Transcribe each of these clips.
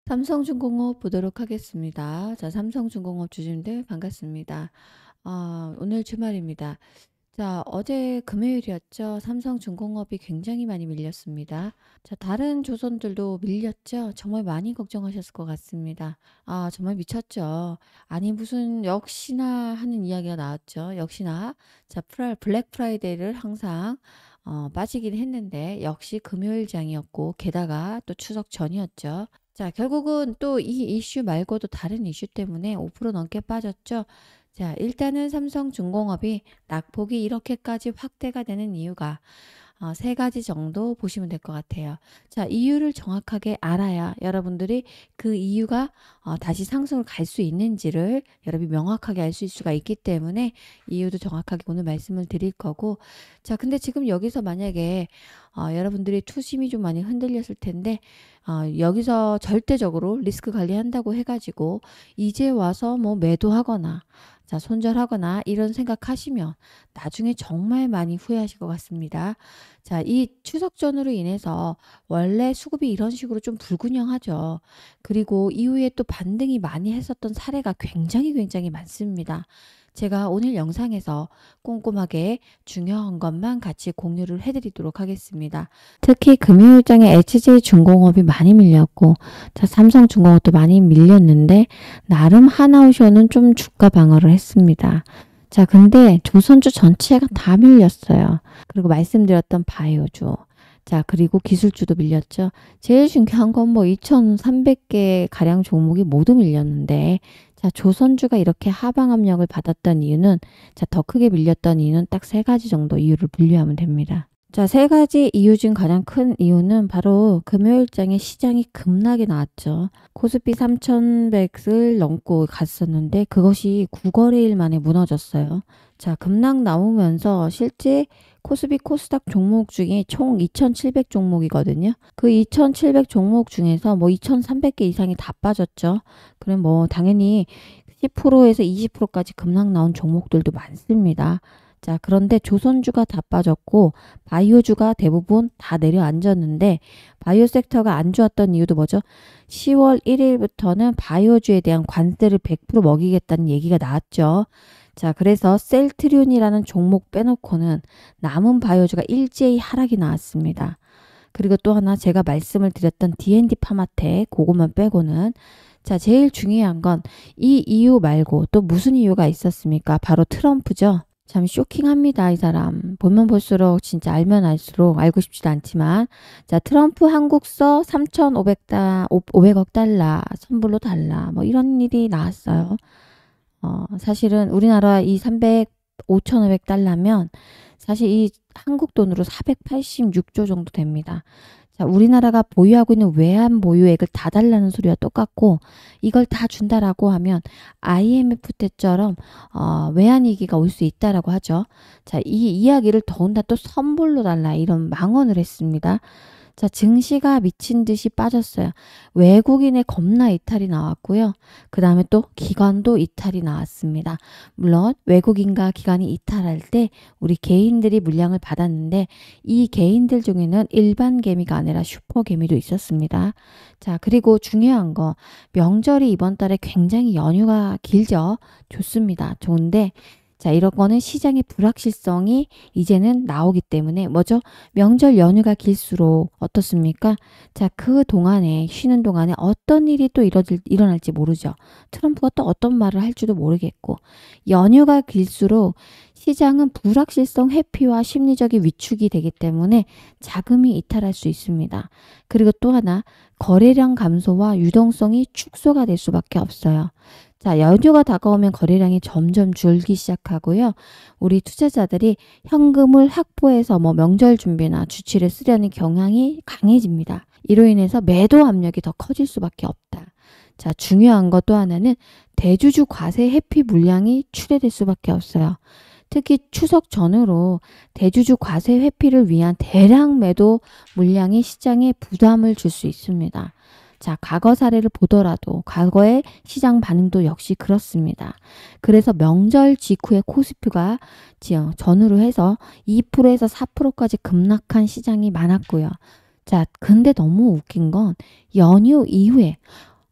삼성중공업 보도록 하겠습니다. 자, 삼성중공업 주주님들 반갑습니다. 오늘 주말입니다. 자, 어제 금요일이었죠. 삼성중공업이 굉장히 많이 밀렸습니다. 자, 다른 조선들도 밀렸죠. 정말 많이 걱정하셨을 것 같습니다. 정말 미쳤죠. 아니, 무슨 역시나 하는 이야기가 나왔죠. 역시나. 자, 블랙 프라이데이를 항상 빠지긴 했는데 역시 금요일장이었고 게다가 또 추석 전이었죠. 자, 결국은 또 이 이슈 말고도 다른 이슈 때문에 5% 넘게 빠졌죠. 자, 일단은 삼성중공업이 낙폭이 이렇게까지 확대가 되는 이유가 세 가지 정도 보시면 될 것 같아요. 자, 이유를 정확하게 알아야 여러분들이 그 이유가 다시 상승을 갈 수 있는지를 여러분이 명확하게 알 수 있을 수가 있기 때문에 이유도 정확하게 오늘 말씀을 드릴 거고, 자, 근데 지금 여기서 만약에 여러분들이 투심이 좀 많이 흔들렸을 텐데 여기서 절대적으로 리스크 관리한다고 해가지고 이제 와서 뭐 매도하거나 자, 손절하거나 이런 생각하시면 나중에 정말 많이 후회하실 것 같습니다. 자, 이 추석 전으로 인해서 원래 수급이 이런 식으로 좀 불균형하죠. 그리고 이후에 또 반등이 많이 했었던 사례가 굉장히 많습니다. 제가 오늘 영상에서 꼼꼼하게 중요한 것만 같이 공유를 해드리도록 하겠습니다. 특히 금요일장에 HJ중공업이 많이 밀렸고, 자, 삼성중공업도 많이 밀렸는데 나름 하나오션은 좀 주가 방어를 했습니다. 자, 근데 조선주 전체가 다 밀렸어요. 그리고 말씀드렸던 바이오주. 자, 그리고 기술주도 밀렸죠. 제일 중요한 건 뭐 2,300개 가량 종목이 모두 밀렸는데, 자, 조선주가 이렇게 하방 압력을 받았던 이유는, 자, 더 크게 밀렸던 이유는 딱 세 가지 정도 이유를 분류하면 됩니다. 자, 세 가지 이유 중 가장 큰 이유는 바로 금요일장에 시장이 급락이 나왔죠. 코스피 3,100을 넘고 갔었는데 그것이 9거래일 만에 무너졌어요. 자, 급락 나오면서 실제 코스피 코스닥 종목 중에 총 2,700 종목이거든요. 그 2,700 종목 중에서 뭐 2,300개 이상이 다 빠졌죠. 그럼 뭐 당연히 10%에서 20%까지 급락 나온 종목들도 많습니다. 자, 그런데 조선주가 다 빠졌고 바이오주가 대부분 다 내려앉았는데 바이오 섹터가 안 좋았던 이유도 뭐죠? 10월 1일부터는 바이오주에 대한 관세를 100% 먹이겠다는 얘기가 나왔죠. 자, 그래서 셀트리온이라는 종목 빼놓고는 남은 바이오주가 일제히 하락이 나왔습니다. 그리고 또 하나 제가 말씀을 드렸던 D&D 파마텍 그것만 빼고는, 자, 제일 중요한 건 이 이유 말고 또 무슨 이유가 있었습니까? 바로 트럼프죠. 참 쇼킹합니다. 이 사람 보면 볼수록 진짜 알면 알수록 알고 싶지도 않지만, 자, 트럼프 한국서 3,500억 달러 선불로 달라 뭐 이런 일이 나왔어요. 사실은 우리나라 이 5,500달러면 사실 이 한국 돈으로 486조 정도 됩니다. 자, 우리나라가 보유하고 있는 외환 보유액을 다 달라는 소리와 똑같고, 이걸 다 준다라고 하면 IMF 때처럼 외환위기가 올 수 있다라고 하죠. 자, 이 이야기를 더군다나 또 선불로 달라 이런 망언을 했습니다. 자, 증시가 미친 듯이 빠졌어요. 외국인의 겁나 이탈이 나왔고요. 그 다음에 또 기관도 이탈이 나왔습니다. 물론 외국인과 기관이 이탈할 때 우리 개인들이 물량을 받았는데 이 개인들 중에는 일반 개미가 아니라 슈퍼 개미도 있었습니다. 자, 그리고 중요한 거, 명절이 이번 달에 굉장히 연휴가 길죠. 좋습니다. 좋은데, 자, 이런 거는 시장의 불확실성이 이제는 나오기 때문에 뭐죠? 명절 연휴가 길수록 어떻습니까? 자, 그 동안에 쉬는 동안에 어떤 일이 또 일어날지 모르죠. 트럼프가 또 어떤 말을 할지도 모르겠고, 연휴가 길수록 시장은 불확실성 회피와 심리적인 위축이 되기 때문에 자금이 이탈할 수 있습니다. 그리고 또 하나, 거래량 감소와 유동성이 축소가 될 수밖에 없어요. 자, 연휴가 다가오면 거래량이 점점 줄기 시작하고요. 우리 투자자들이 현금을 확보해서 뭐 명절 준비나 주치를 쓰려는 경향이 강해집니다. 이로 인해서 매도 압력이 더 커질 수밖에 없다. 자, 중요한 것 또 하나는 대주주 과세 회피 물량이 출회될 수밖에 없어요. 특히 추석 전후로 대주주 과세 회피를 위한 대량 매도 물량이 시장에 부담을 줄 수 있습니다. 자, 과거 사례를 보더라도 과거의 시장 반응도 역시 그렇습니다. 그래서 명절 직후에 코스피가 전후로 해서 2%에서 4%까지 급락한 시장이 많았고요. 자, 근데 너무 웃긴 건 연휴 이후에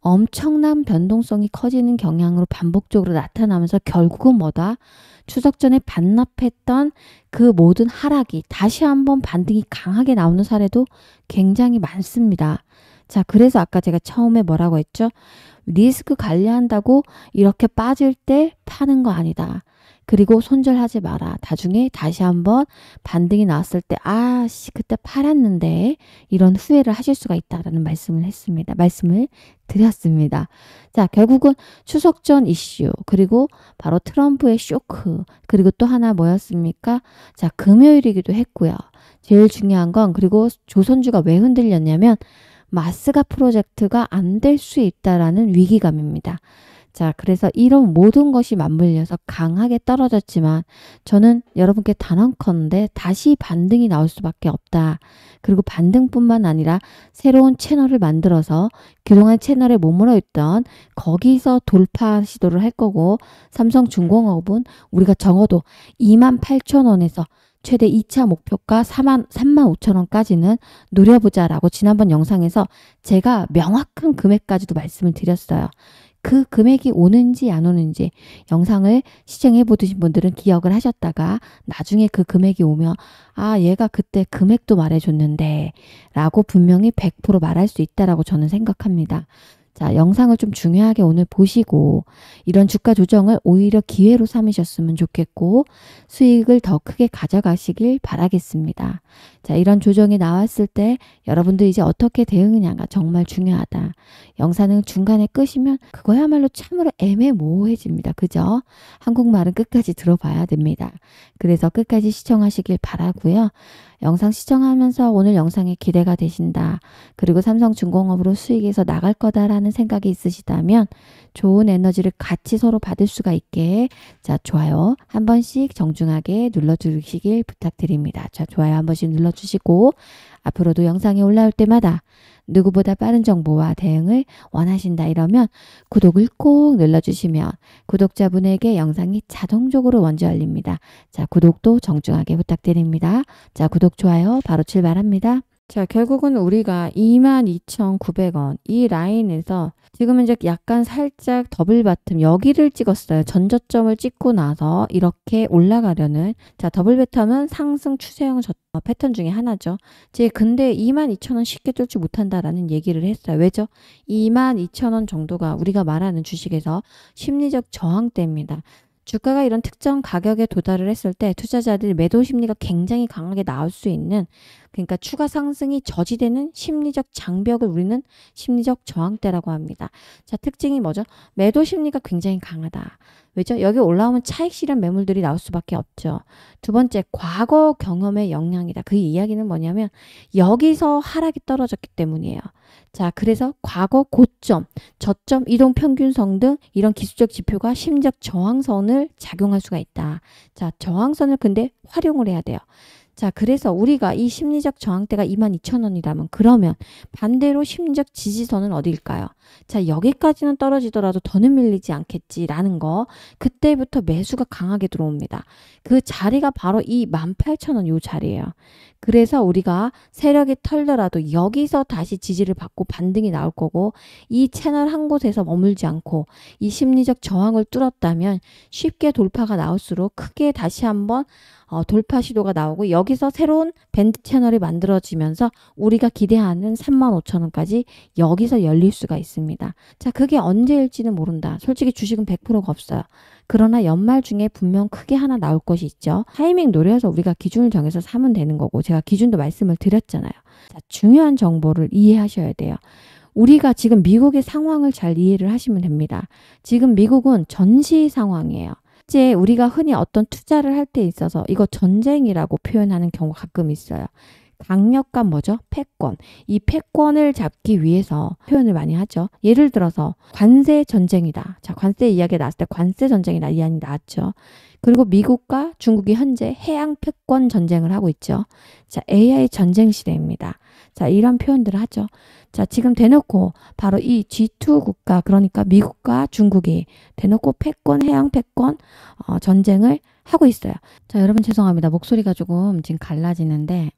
엄청난 변동성이 커지는 경향으로 반복적으로 나타나면서 결국은 뭐다? 추석 전에 반납했던 그 모든 하락이 다시 한번 반등이 강하게 나오는 사례도 굉장히 많습니다. 자, 그래서 아까 제가 처음에 뭐라고 했죠? 리스크 관리한다고 이렇게 빠질 때 파는 거 아니다. 그리고 손절하지 마라. 나중에 다시 한번 반등이 나왔을 때 그때 팔았는데 이런 후회를 하실 수가 있다라는 말씀을 드렸습니다. 자, 결국은 추석 전 이슈, 그리고 바로 트럼프의 쇼크, 그리고 또 하나 뭐였습니까? 자, 금요일이기도 했고요. 제일 중요한 건, 그리고 조선주가 왜 흔들렸냐면 마스가 프로젝트가 안 될 수 있다라는 위기감입니다. 자, 그래서 이런 모든 것이 맞물려서 강하게 떨어졌지만 저는 여러분께 단언컨대 다시 반등이 나올 수밖에 없다. 그리고 반등뿐만 아니라 새로운 채널을 만들어서 그동안 채널에 머물러 있던 거기서 돌파 시도를 할 거고, 삼성중공업은 우리가 적어도 28,000원에서 최대 2차 목표가 35,000원까지는 노려보자라고 지난번 영상에서 제가 명확한 금액까지도 말씀을 드렸어요. 그 금액이 오는지 안 오는지 영상을 시청해 보신 분들은 기억을 하셨다가 나중에 그 금액이 오면 얘가 그때 금액도 말해줬는데 라고 분명히 100% 말할 수 있다라고 저는 생각합니다. 자, 영상을 좀 중요하게 오늘 보시고 이런 주가 조정을 오히려 기회로 삼으셨으면 좋겠고 수익을 더 크게 가져가시길 바라겠습니다. 자, 이런 조정이 나왔을 때 여러분들 이제 어떻게 대응하냐가 정말 중요하다. 영상을 중간에 끄시면 그거야말로 참으로 애매모호해집니다. 그죠? 한국말은 끝까지 들어봐야 됩니다. 그래서 끝까지 시청하시길 바라고요. 영상 시청하면서 오늘 영상에 기대가 되신다. 그리고 삼성중공업으로 수익에서 나갈 거다라는 생각이 있으시다면 좋은 에너지를 같이 서로 받을 수가 있게 자, 좋아요 한 번씩 정중하게 눌러주시길 부탁드립니다. 자, 좋아요 한 번씩 눌러주시고 앞으로도 영상이 올라올 때마다 누구보다 빠른 정보와 대응을 원하신다 이러면 구독을 꼭 눌러주시면 구독자분에게 영상이 자동적으로 먼저 알립니다. 자, 구독도 정중하게 부탁드립니다. 자, 구독, 좋아요 바로 출발합니다. 자, 결국은 우리가 22,900원 이 라인에서 지금은 이제 약간 살짝 더블 바텀 여기를 찍었어요. 전저점을 찍고 나서 이렇게 올라가려는 자, 더블 바텀은 상승 추세형 패턴 중에 하나죠. 근데 22,000원 쉽게 뚫지 못한다라는 얘기를 했어요. 왜죠? 22,000원 정도가 우리가 말하는 주식에서 심리적 저항대입니다. 주가가 이런 특정 가격에 도달을 했을 때 투자자들이 매도 심리가 굉장히 강하게 나올 수 있는, 그러니까 추가 상승이 저지되는 심리적 장벽을 우리는 심리적 저항대라고 합니다. 자, 특징이 뭐죠? 매도 심리가 굉장히 강하다. 왜죠? 여기 올라오면 차익 실현 매물들이 나올 수밖에 없죠. 두 번째, 과거 경험의 영향이다. 그 이야기는 뭐냐면 여기서 하락이 떨어졌기 때문이에요. 자, 그래서 과거 고점, 저점, 이동 평균선 등 이런 기술적 지표가 심리적 저항선을 작용할 수가 있다. 자, 저항선을 근데 활용을 해야 돼요. 자, 그래서 우리가 이 심리적 저항대가 22,000원이라면 그러면 반대로 심리적 지지선은 어디일까요? 자, 여기까지는 떨어지더라도 더는 밀리지 않겠지라는 거, 그때부터 매수가 강하게 들어옵니다. 그 자리가 바로 이 18,000원 요 자리예요. 그래서 우리가 세력이 털더라도 여기서 다시 지지를 받고 반등이 나올 거고, 이 채널 한 곳에서 머물지 않고 이 심리적 저항을 뚫었다면 쉽게 돌파가 나올수록 크게 다시 한번 돌파 시도가 나오고 여기서 새로운 밴드 채널이 만들어지면서 우리가 기대하는 35,000원까지 여기서 열릴 수가 있습니다. 자, 그게 언제일지는 모른다. 솔직히 주식은 100%가 없어요. 그러나 연말 중에 분명 크게 하나 나올 것이 있죠. 타이밍 노려서 우리가 기준을 정해서 사면 되는 거고, 제가 기준도 말씀을 드렸잖아요. 자, 중요한 정보를 이해하셔야 돼요. 우리가 지금 미국의 상황을 잘 이해를 하시면 됩니다. 지금 미국은 전시 상황이에요. 실제 우리가 흔히 어떤 투자를 할 때 있어서 이거 전쟁이라고 표현하는 경우가 가끔 있어요. 강력한 뭐죠? 패권. 이 패권을 잡기 위해서 표현을 많이 하죠. 예를 들어서 관세 전쟁이다. 자, 관세 이야기가 나왔을 때 관세 전쟁이다 이야기 나왔죠. 그리고 미국과 중국이 현재 해양 패권 전쟁을 하고 있죠. 자, AI 전쟁 시대입니다. 자, 이런 표현들을 하죠. 자, 지금 대놓고 바로 이 G2 국가, 그러니까 미국과 중국이 대놓고 패권, 해양 패권 전쟁을 하고 있어요. 자, 여러분 죄송합니다. 목소리가 조금 지금 갈라지는데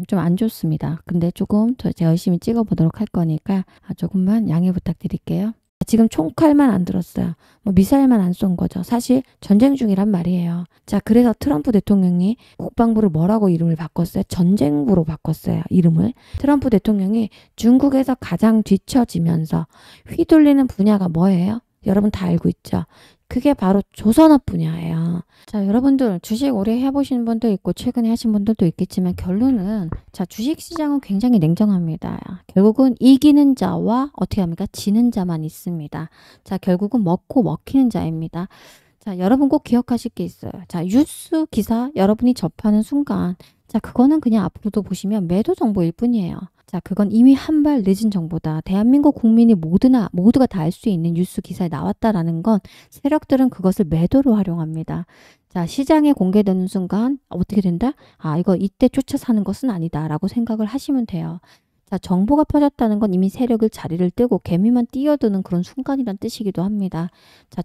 좀 안 좋습니다. 근데 조금 더 제가 열심히 찍어 보도록 할 거니까 조금만 양해 부탁드릴게요. 지금 총칼만 안 들었어요. 뭐 미사일만 안 쏜 거죠. 사실 전쟁 중이란 말이에요. 자, 그래서 트럼프 대통령이 국방부를 뭐라고 이름을 바꿨어요? 전쟁부로 바꿨어요. 이름을. 트럼프 대통령이 중국에서 가장 뒤처지면서 휘둘리는 분야가 뭐예요? 여러분 다 알고 있죠? 그게 바로 조선업 분야예요. 자, 여러분들 주식 오래 해보신 분도 있고 최근에 하신 분들도 있겠지만 결론은 자, 주식시장은 굉장히 냉정합니다. 결국은 이기는 자와 어떻게 합니까? 지는 자만 있습니다. 자, 결국은 먹고 먹히는 자입니다. 자, 여러분 꼭 기억하실 게 있어요. 자, 뉴스 기사 여러분이 접하는 순간 자, 그거는 그냥 앞으로도 보시면 매도 정보일 뿐이에요. 자, 그건 이미 한 발 늦은 정보다. 대한민국 국민이 모두가 다 알 수 있는 뉴스 기사에 나왔다라는 건 세력들은 그것을 매도로 활용합니다. 자, 시장에 공개되는 순간 어떻게 된다? 이거 이때 쫓아 사는 것은 아니다 라고 생각을 하시면 돼요. 자, 정보가 퍼졌다는 건 이미 세력을 자리를 뜨고 개미만 뛰어드는 그런 순간이란 뜻이기도 합니다. 자,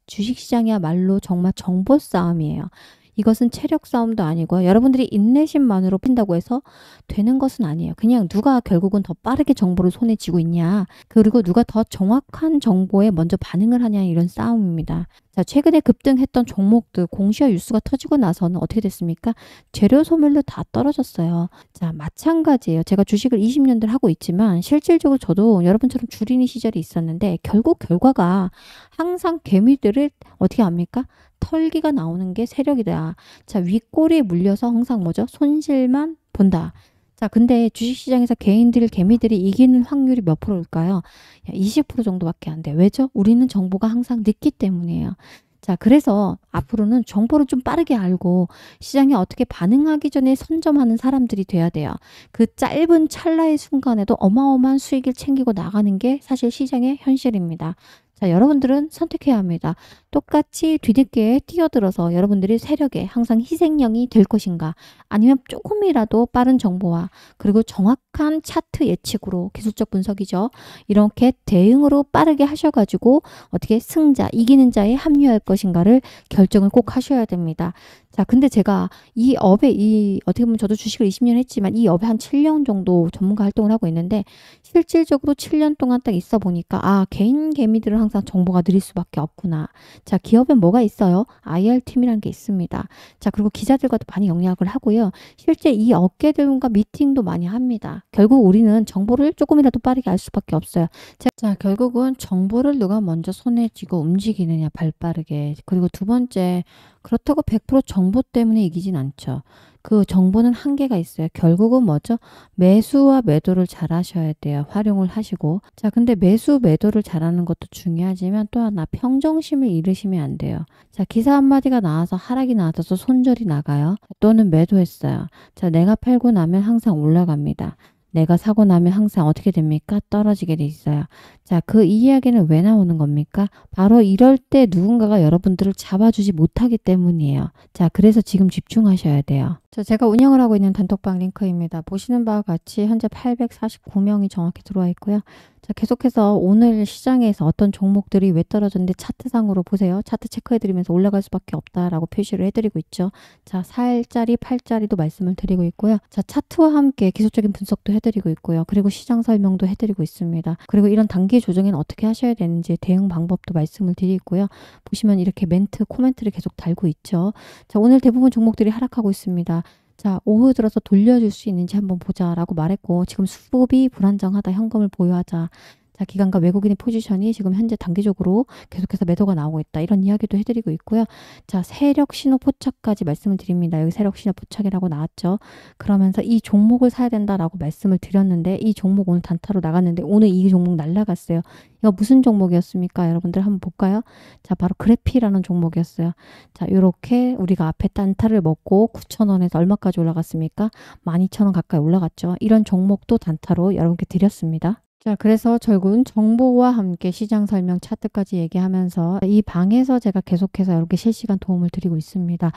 주식시장이야말로 정말 정보 싸움이에요. 이것은 체력 싸움도 아니고요. 여러분들이 인내심만으로 핀다고 해서 되는 것은 아니에요. 그냥 누가 결국은 더 빠르게 정보를 손에 쥐고 있냐. 그리고 누가 더 정확한 정보에 먼저 반응을 하냐 이런 싸움입니다. 자, 최근에 급등했던 종목들 공시와 뉴스가 터지고 나서는 어떻게 됐습니까? 재료 소멸로 다 떨어졌어요. 자, 마찬가지예요. 제가 주식을 20년들 하고 있지만 실질적으로 저도 여러분처럼 줄이는 시절이 있었는데 결국 결과가 항상 개미들을 어떻게 합니까? 털기가 나오는 게 세력이다. 자, 윗꼬리에 물려서 항상 뭐죠? 손실만 본다. 자, 근데 주식시장에서 개미들이 이기는 확률이 몇 프로일까요? 20% 정도밖에 안 돼. 왜죠? 우리는 정보가 항상 늦기 때문이에요. 자, 그래서 앞으로는 정보를 좀 빠르게 알고 시장에 어떻게 반응하기 전에 선점하는 사람들이 돼야 돼요. 그 짧은 찰나의 순간에도 어마어마한 수익을 챙기고 나가는 게 사실 시장의 현실입니다. 자, 여러분들은 선택해야 합니다. 똑같이 뒤늦게 뛰어들어서 여러분들이 세력에 항상 희생양이 될 것인가 아니면 조금이라도 빠른 정보와 그리고 정확한 차트 예측으로 기술적 분석이죠. 이렇게 대응으로 빠르게 하셔가지고 어떻게 승자, 이기는 자에 합류할 것인가를 결정을 꼭 하셔야 됩니다. 자, 근데 제가 이 업에 어떻게 보면 저도 주식을 20년 했지만 이 업에 한 7년 정도 전문가 활동을 하고 있는데 실질적으로 7년 동안 딱 있어 보니까 개인 개미들은 항상 정보가 느릴 수밖에 없구나. 자, 기업엔 뭐가 있어요? IR팀이라는 게 있습니다. 자, 그리고 기자들과도 많이 영향을 하고요. 실제 이 업계들과 미팅도 많이 합니다. 결국 우리는 정보를 조금이라도 빠르게 알 수밖에 없어요. 자, 결국은 정보를 누가 먼저 손에 쥐고 움직이느냐, 발빠르게. 그리고 두 번째, 그렇다고 100% 정보 때문에 이기진 않죠. 그 정보는 한계가 있어요. 결국은 뭐죠? 매수와 매도를 잘 하셔야 돼요. 활용을 하시고. 자, 근데 매수, 매도를 잘하는 것도 중요하지만 또 하나 평정심을 잃으시면 안 돼요. 자, 기사 한마디가 나와서 하락이 나와서 손절이 나가요. 또는 매도했어요. 자, 내가 팔고 나면 항상 올라갑니다. 내가 사고 나면 항상 어떻게 됩니까? 떨어지게 돼 있어요. 자, 그 이야기는 왜 나오는 겁니까? 바로 이럴 때 누군가가 여러분들을 잡아주지 못하기 때문이에요. 자, 그래서 지금 집중하셔야 돼요. 자, 제가 운영을 하고 있는 단톡방 링크입니다. 보시는 바와 같이 현재 849명이 정확히 들어와 있고요. 자, 계속해서 오늘 시장에서 어떤 종목들이 왜 떨어졌는데 차트상으로 보세요. 차트 체크해드리면서 올라갈 수밖에 없다라고 표시를 해드리고 있죠. 자, 4일짜리, 8일짜리도 말씀을 드리고 있고요. 자, 차트와 함께 기술적인 분석도 해드리고 있고요. 그리고 시장 설명도 해드리고 있습니다. 그리고 이런 단기 조정에는 어떻게 하셔야 되는지 대응 방법도 말씀을 드리고요. 보시면 이렇게 멘트, 코멘트를 계속 달고 있죠. 자, 오늘 대부분 종목들이 하락하고 있습니다. 자, 오후 들어서 돌려줄 수 있는지 한번 보자라고 말했고 지금 수급이 불안정하다. 현금을 보유하자. 자, 기관과 외국인의 포지션이 지금 현재 단기적으로 계속해서 매도가 나오고 있다. 이런 이야기도 해드리고 있고요. 자, 세력 신호 포착까지 말씀을 드립니다. 여기 세력 신호 포착이라고 나왔죠. 그러면서 이 종목을 사야 된다라고 말씀을 드렸는데 이 종목 오늘 단타로 나갔는데 오늘 이 종목 날라갔어요. 이거 무슨 종목이었습니까? 여러분들 한번 볼까요? 자, 바로 그래피라는 종목이었어요. 자, 이렇게 우리가 앞에 단타를 먹고 9,000원에서 얼마까지 올라갔습니까? 12,000원 가까이 올라갔죠. 이런 종목도 단타로 여러분께 드렸습니다. 자, 그래서 결국은 정보와 함께 시장 설명 차트까지 얘기하면서 이 방에서 제가 계속해서 여러분께 실시간 도움을 드리고 있습니다.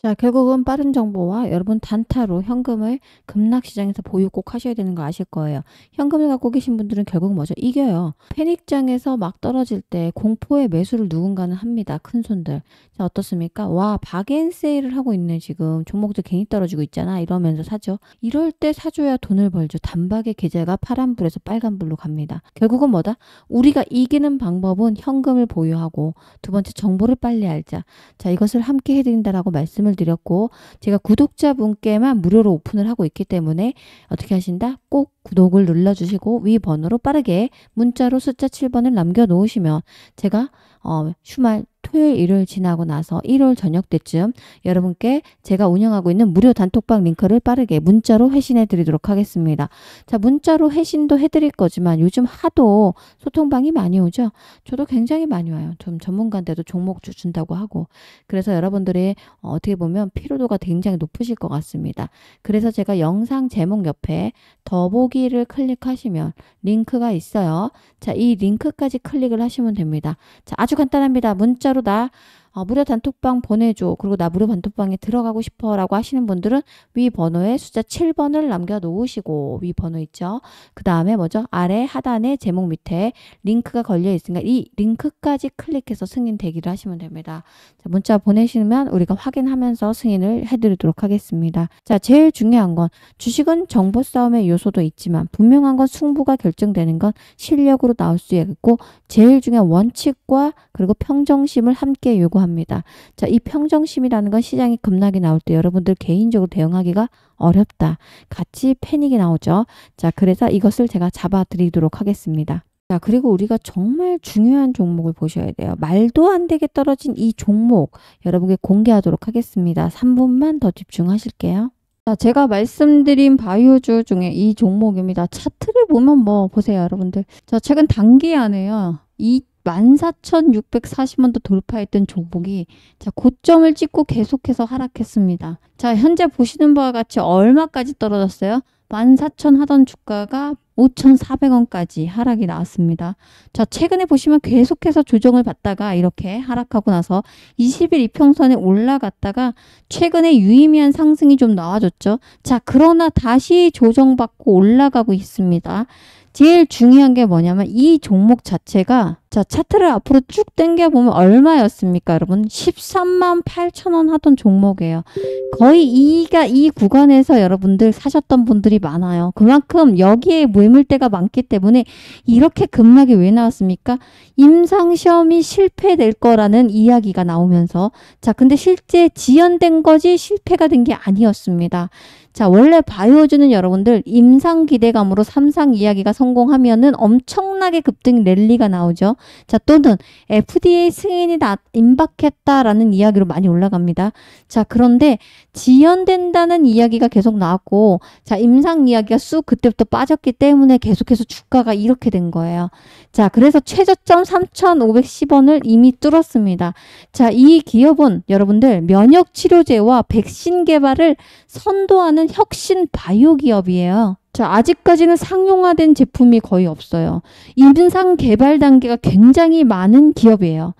자, 결국은 빠른 정보와 여러분 단타로 현금을 급락시장에서 보유 꼭 하셔야 되는 거 아실 거예요. 현금을 갖고 계신 분들은 결국 뭐죠? 이겨요. 패닉장에서 막 떨어질 때 공포의 매수를 누군가는 합니다. 큰 손들. 자, 어떻습니까? 와, 박앤세일을 하고 있네 지금. 종목들 괜히 떨어지고 있잖아. 이러면서 사죠. 이럴 때 사줘야 돈을 벌죠. 단박에 계좌가 파란불에서 빨간불로 갑니다. 결국은 뭐다? 우리가 이기는 방법은 현금을 보유하고 두 번째 정보를 빨리 알자. 자, 이것을 함께 해드린다라고 말씀을 드렸고, 제가 구독자분께만 무료로 오픈을 하고 있기 때문에 어떻게 하신다? 꼭 구독을 눌러주시고 위 번호로 빠르게 문자로 숫자 7번을 남겨놓으시면 제가 주말 토요일 일요일 지나고 나서 일요일 저녁 때쯤 여러분께 제가 운영하고 있는 무료 단톡방 링크를 빠르게 문자로 회신해 드리도록 하겠습니다. 자, 문자로 회신도 해드릴 거지만 요즘 하도 소통방이 많이 오죠. 저도 굉장히 많이 와요. 좀 전문가인데도 종목 준다고 하고. 그래서 여러분들의 어떻게 보면 피로도가 굉장히 높으실 것 같습니다. 그래서 제가 영상 제목 옆에 더보기를 클릭하시면 링크가 있어요. 자, 이 링크까지 클릭을 하시면 됩니다. 자, 아주 간단합니다. 문자로 나 무료 단톡방 보내줘. 그리고 나 무료 단톡방에 들어가고 싶어 라고 하시는 분들은 위 번호에 숫자 7번을 남겨놓으시고, 위 번호 있죠. 그 다음에 뭐죠? 아래 하단에 제목 밑에 링크가 걸려 있으니까 이 링크까지 클릭해서 승인 대기를 하시면 됩니다. 자, 문자 보내시면 우리가 확인하면서 승인을 해드리도록 하겠습니다. 자, 제일 중요한 건 주식은 정보 싸움의 요소도 있지만 분명한 건 승부가 결정되는 건 실력으로 나올 수 있고, 제일 중요한 원칙과 그리고 평정심을 함께 요구합니다. 자, 이 평정심이라는 건 시장이 급락이 나올 때 여러분들 개인적으로 대응하기가 어렵다. 같이 패닉이 나오죠. 자, 그래서 이것을 제가 잡아드리도록 하겠습니다. 자, 그리고 우리가 정말 중요한 종목을 보셔야 돼요. 말도 안 되게 떨어진 이 종목 여러분께 공개하도록 하겠습니다. 3분만 더 집중하실게요. 자, 제가 말씀드린 바이오주 중에 이 종목입니다. 차트를 보면 뭐 보세요, 여러분들. 자, 최근 단기안에요. 이 14,640원도 돌파했던 종목이 자, 고점을 찍고 계속해서 하락했습니다. 자, 현재 보시는 바와 같이 얼마까지 떨어졌어요? 14,000 하던 주가가 5,400원까지 하락이 나왔습니다. 자, 최근에 보시면 계속해서 조정을 받다가 이렇게 하락하고 나서 20일 이평선에 올라갔다가 최근에 유의미한 상승이 좀 나와줬죠. 자, 그러나 다시 조정받고 올라가고 있습니다. 제일 중요한 게 뭐냐면 이 종목 자체가 자, 차트를 앞으로 쭉 당겨보면 얼마였습니까, 여러분? 13만 8천원 하던 종목이에요. 거의 이 구간에서 여러분들 사셨던 분들이 많아요. 그만큼 여기에 매물대가 많기 때문에 이렇게 급락이 왜 나왔습니까? 임상시험이 실패될 거라는 이야기가 나오면서 자, 근데 실제 지연된 거지 실패가 된 게 아니었습니다. 자, 원래 바이오주는 여러분들 임상 기대감으로 3상 이야기가 성공하면은 엄청나게 급등 랠리가 나오죠. 자, 또는 FDA 승인이 임박했다라는 이야기로 많이 올라갑니다. 자, 그런데 지연된다는 이야기가 계속 나왔고, 자, 임상 이야기가 쑥 그때부터 빠졌기 때문에 계속해서 주가가 이렇게 된 거예요. 자, 그래서 최저점 3,510원을 이미 뚫었습니다. 자, 이 기업은 여러분들 면역 치료제와 백신 개발을 선도하는 혁신 바이오 기업이에요. 자, 아직까지는 상용화된 제품이 거의 없어요. 임상 개발 단계가 굉장히 많은 기업이에요.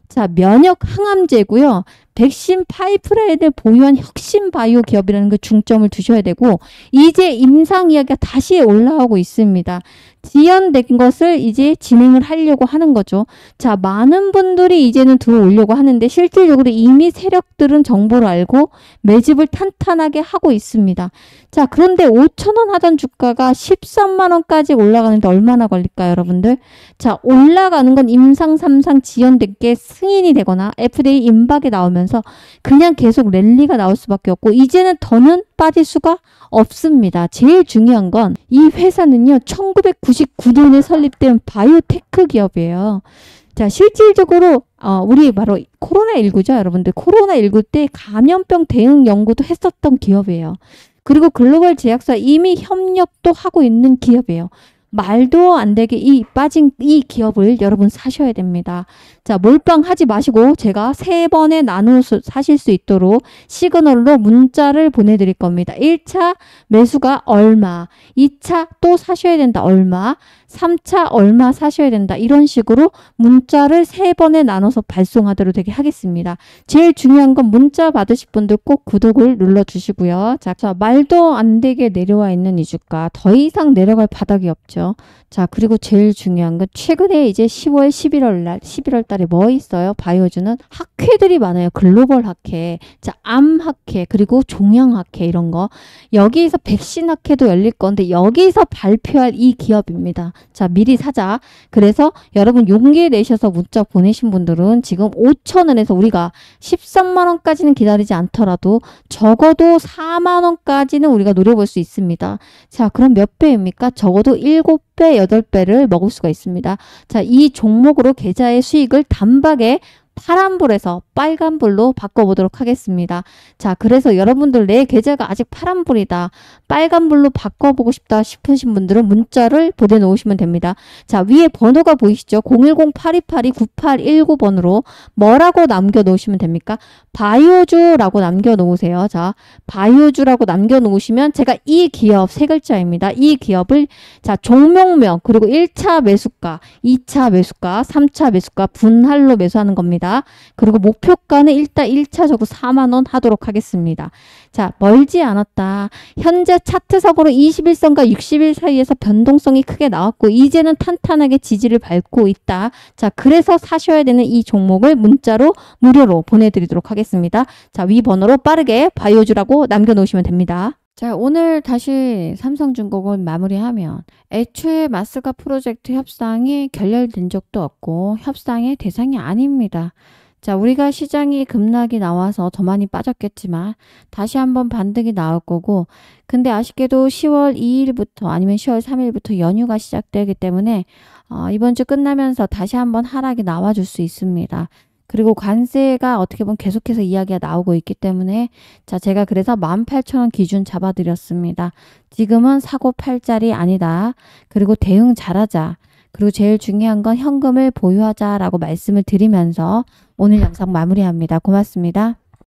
자, 면역 항암제고요. 백신 파이프라인을 보유한 혁신 바이오 기업이라는 그 중점을 두셔야 되고, 이제 임상 이야기가 다시 올라오고 있습니다. 지연된 것을 이제 진행을 하려고 하는 거죠. 자, 많은 분들이 이제는 들어오려고 하는데 실질적으로 이미 세력들은 정보를 알고 매집을 탄탄하게 하고 있습니다. 자, 그런데 5,000원 하던 주가가 13만원까지 올라가는데 얼마나 걸릴까요, 여러분들? 자, 올라가는 건 임상 3상 지연된 게 승인이 되거나 FDA 임박이 나오면서 그냥 계속 랠리가 나올 수밖에 없고, 이제는 더는 빠질 수가 없습니다. 제일 중요한 건 이 회사는요, 1999년에 설립된 바이오테크 기업이에요. 자, 실질적으로 우리 바로 코로나19죠, 여러분들. 코로나19 때 감염병 대응 연구도 했었던 기업이에요. 그리고 글로벌 제약사 이미 협력도 하고 있는 기업이에요. 말도 안 되게 빠진 이 기업을 여러분 사셔야 됩니다. 자, 몰빵하지 마시고 제가 3번에 나눠서 사실 수 있도록 시그널로 문자를 보내드릴 겁니다. 1차 매수가 얼마, 2차 또 사셔야 된다 얼마, 3차 얼마 사셔야 된다. 이런 식으로 문자를 3번에 나눠서 발송하도록 되게 하겠습니다. 제일 중요한 건 문자 받으실 분들 꼭 구독을 눌러주시고요. 자, 말도 안 되게 내려와 있는 이 주가 더 이상 내려갈 바닥이 없죠. 자, 그리고 제일 중요한 건 최근에 이제 10월, 11월 달에 뭐 있어요? 바이오주는 학회들이 많아요. 글로벌 학회, 자, 암 학회, 그리고 종양 학회 이런 거. 여기에서 백신 학회도 열릴 건데 여기서 발표할 이 기업입니다. 자, 미리 사자. 그래서 여러분 용기 내셔서 문자 보내신 분들은 지금 5,000원에서 우리가 13만원까지는 기다리지 않더라도 적어도 4만원까지는 우리가 노려볼 수 있습니다. 자, 그럼 몇 배입니까? 적어도 7배, 8배를 먹을 수가 있습니다. 자, 이 종목으로 계좌의 수익을 단박에 파란불에서 빨간불로 바꿔보도록 하겠습니다. 자, 그래서 여러분들 내 계좌가 아직 파란불이다, 빨간불로 바꿔보고 싶다 싶으신 분들은 문자를 보내놓으시면 됩니다. 자, 위에 번호가 보이시죠? 010-8282-9819번으로 뭐라고 남겨놓으시면 됩니까? 바이오주라고 남겨놓으세요. 자, 바이오주라고 남겨놓으시면 제가 이 기업 3글자입니다. 이 기업을 자, 종목명, 그리고 1차 매수가, 2차 매수가, 3차 매수가 분할로 매수하는 겁니다. 그리고 목표가는 일단 1차적으로 4만원 하도록 하겠습니다. 자, 멀지 않았다. 현재 차트석으로 21선과 60일 사이에서 변동성이 크게 나왔고 이제는 탄탄하게 지지를 밟고 있다. 자, 그래서 사셔야 되는 이 종목을 문자로 무료로 보내드리도록 하겠습니다. 자, 위 번호로 빠르게 바이오주라고 남겨놓으시면 됩니다. 자, 오늘 다시 삼성중공업 마무리하면 애초에 마스가 프로젝트 협상이 결렬된 적도 없고 협상의 대상이 아닙니다. 자, 우리가 시장이 급락이 나와서 더 많이 빠졌겠지만 다시 한번 반등이 나올 거고, 근데 아쉽게도 10월 2일부터 아니면 10월 3일부터 연휴가 시작되기 때문에 이번 주 끝나면서 다시 한번 하락이 나와줄 수 있습니다. 그리고 관세가 어떻게 보면 계속해서 이야기가 나오고 있기 때문에 자, 제가 그래서 18,000원 기준 잡아드렸습니다. 지금은 사고 팔 자리 아니다. 그리고 대응 잘하자. 그리고 제일 중요한 건 현금을 보유하자라고 말씀을 드리면서 오늘 영상 마무리합니다. 고맙습니다.